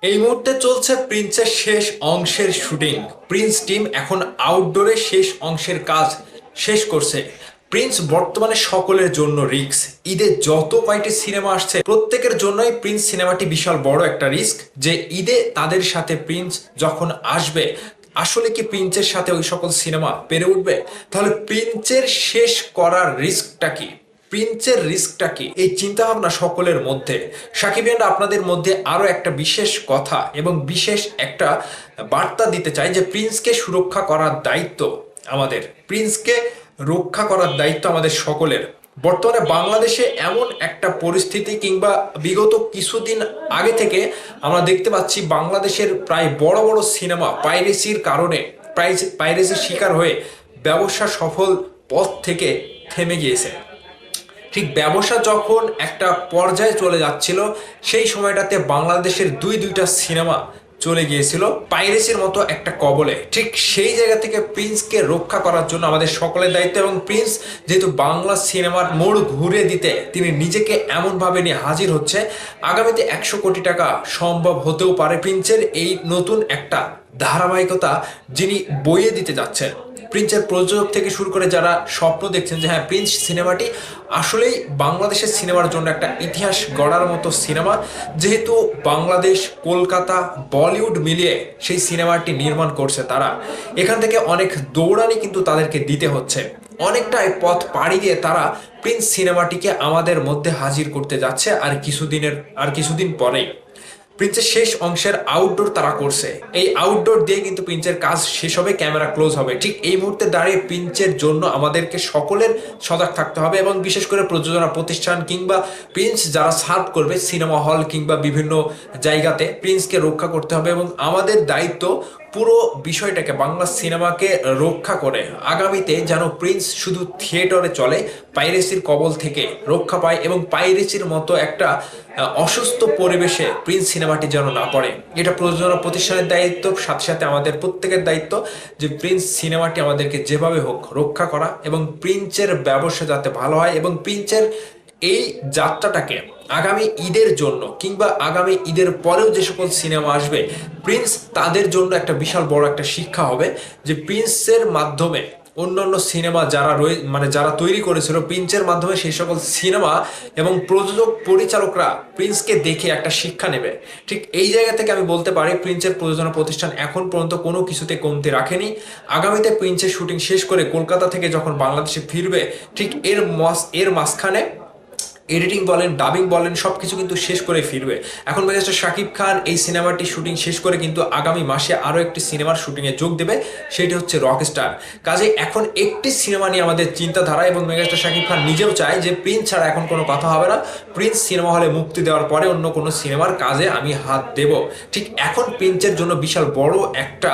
এই মুহূর্তে চলছে প্রিন্সের শেষ অংশের শুটিং। প্রিন্স টিম এখন আউটডোরে শেষ অংশের কাজ শেষ করছে। প্রিন্স বর্তমানে সকলের জন্য রিস্ক। ঈদে যত কয়টি সিনেমা আসছে প্রত্যেকের জন্যই প্রিন্স সিনেমাটি বিশাল বড় একটা রিস্ক, যে ঈদে তাদের সাথে প্রিন্স যখন আসবে আসলে কি প্রিন্সের সাথে ওই সকল সিনেমা পেরে উঠবে? তাহলে প্রিন্সের শেষ করার রিস্কটা কি, প্রিন্সের রিস্কটা কি, এই চিন্তা ভাবনা সকলের মধ্যে। সাকিবিয়ানরা আপনাদের মধ্যে আরো একটা বিশেষ কথা এবং বিশেষ একটা বার্তা দিতে চাই যে প্রিন্সকে সুরক্ষা করার দায়িত্ব আমাদের, প্রিন্সকে রক্ষা করার দায়িত্ব আমাদের সকলের। বর্তমানে বাংলাদেশে এমন একটা পরিস্থিতি কিংবা বিগত কিছুদিন আগে থেকে আমরা দেখতে পাচ্ছি বাংলাদেশের প্রায় বড় বড় সিনেমা পাইরেসির কারণে, পাইরেসির শিকার হয়ে ব্যবসা সফল পথ থেকে থেমে গিয়েছে। ঠিক ব্যবসা যখন একটা পর্যায়ে চলে যাচ্ছিল সেই সময়টাতে বাংলাদেশের দুইটা সিনেমা চলে গিয়েছিল পাইরেসির মতো একটা কবলে। ঠিক সেই জায়গা থেকে প্রিন্সকে রক্ষা করার জন্য আমাদের সকলের দায়িত্ব, এবং প্রিন্স যেহেতু বাংলা সিনেমার মোড় ঘুরে দিতে তিনি নিজেকে এমনভাবে নিয়ে হাজির হচ্ছে, আগামীতে 100 কোটি টাকা সম্ভব হতেও পারে প্রিন্সের এই নতুন একটা ধারাবাহিকতা যিনি বইয়ে দিতে যাচ্ছেন। প্রিন্সের প্রযোজক থেকে শুরু করে যারা স্বপ্ন দেখছেন যে হ্যাঁ প্রিন্স সিনেমাটি আসলেই বাংলাদেশের সিনেমার জন্য একটা ইতিহাস গড়ার মতো সিনেমা, যেহেতু বাংলাদেশ, কলকাতা, বলিউড মিলিয়ে সেই সিনেমাটি নির্মাণ করছে তারা, এখান থেকে অনেক দৌড়ানি কিন্তু তাদেরকে দিতে হচ্ছে। অনেকটাই পথ পাড়ি দিয়ে তারা প্রিন্স সিনেমাটিকে আমাদের মধ্যে হাজির করতে যাচ্ছে আর কিছুদিন পরেই। প্রিন্সের শেষ অংশের আউটডোর তারা করছে, এই আউটডোর দিয়ে কিন্তু প্রিন্সের কাজ শেষ হবে, ক্যামেরা ক্লোজ হবে। ঠিক এই মুহূর্তে দাঁড়িয়ে প্রিন্সের জন্য আমাদেরকে সকলের সজাগ থাকতে হবে, এবং বিশেষ করে প্রযোজনা প্রতিষ্ঠান কিংবা প্রিন্স যারা সার্ভ করবে সিনেমা হল কিংবা বিভিন্ন জায়গাতে প্রিন্সকে রক্ষা করতে হবে। এবং আমাদের দায়িত্ব পুরো বিষয়টাকে, বাংলা সিনেমাকে রক্ষা করে আগামীতে যেন প্রিন্স শুধু থিয়েটারে চলে, পাইরেসির কবল থেকে রক্ষা পায়, এবং পাইরেসির মতো একটা অসুস্থ পরিবেশে প্রিন্স সিনেমাটি যেন না পড়ে। এটা প্রযোজনা প্রতিষ্ঠানের দায়িত্ব, সাথে সাথে আমাদের প্রত্যেকের দায়িত্ব যে প্রিন্স সিনেমাটি আমাদেরকে যেভাবে হোক রক্ষা করা, এবং প্রিন্সের ব্যবসা যাতে ভালো হয়, এবং প্রিন্সের এই যাত্রাটাকে আগামী ঈদের জন্য কিংবা আগামী ঈদের পরেও যে সকল সিনেমা আসবে প্রিন্স তাদের জন্য একটা বিশাল বড় একটা শিক্ষা হবে, যে প্রিন্সের মাধ্যমে অন্যান্য সিনেমা যারা তৈরি করেছিল প্রিন্সের মাধ্যমে সেই সকল সিনেমা এবং প্রযোজক পরিচালকরা প্রিন্সকে দেখে একটা শিক্ষা নেবে। ঠিক এই জায়গা থেকে আমি বলতে পারি প্রিন্সের প্রযোজনা প্রতিষ্ঠান এখন পর্যন্ত কোনো কিছুতে কমতি রাখেনি। আগামীতে প্রিন্সের শুটিং শেষ করে কলকাতা থেকে যখন বাংলাদেশে ফিরবে, ঠিক এর মাঝখানে এডিটিং বলেন, ডাবিং বলেন, সবকিছু কিন্তু শেষ করে ফিরবে। এখন মেগাস্টার শাকিব খান এই সিনেমাটি শুটিং শেষ করে কিন্তু আগামী মাসে আরো একটি সিনেমার শুটিংয়ে যোগ দেবে, সেটি হচ্ছে রকস্টার। কাজে এখন একটি সিনেমা নিয়ে আমাদের চিন্তাধারা, এবং মেগাস্টার শাকিব খান নিজেও চায় যে প্রিন্স ছাড়া এখন কোনো কথা হবে না, প্রিন্স সিনেমা হলে মুক্তি দেওয়ার পরে অন্য কোনো সিনেমার কাজে আমি হাত দেব। ঠিক এখন প্রিন্সের জন্য বিশাল বড় একটা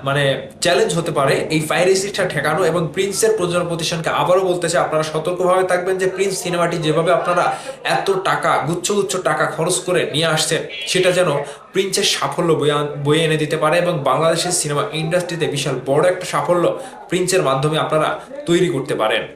মানে চ্যালেঞ্জ হতে পারে এই পাইরেসিটা ঠেকানো। এবং প্রিন্সের প্রযোজনা প্রতিষ্ঠানকে আবারও বলতে চাই, আপনারা সতর্কভাবে থাকবেন যে প্রিন্স সিনেমাটি যেভাবে আপনারা এত টাকা গুচ্ছ টাকা খরচ করে নিয়ে আসছেন সেটা যেন প্রিন্সের সাফল্য বয়ে এনে দিতে পারে, এবং বাংলাদেশের সিনেমা ইন্ডাস্ট্রিতে বিশাল বড় একটা সাফল্য প্রিন্সের মাধ্যমে আপনারা তৈরি করতে পারেন।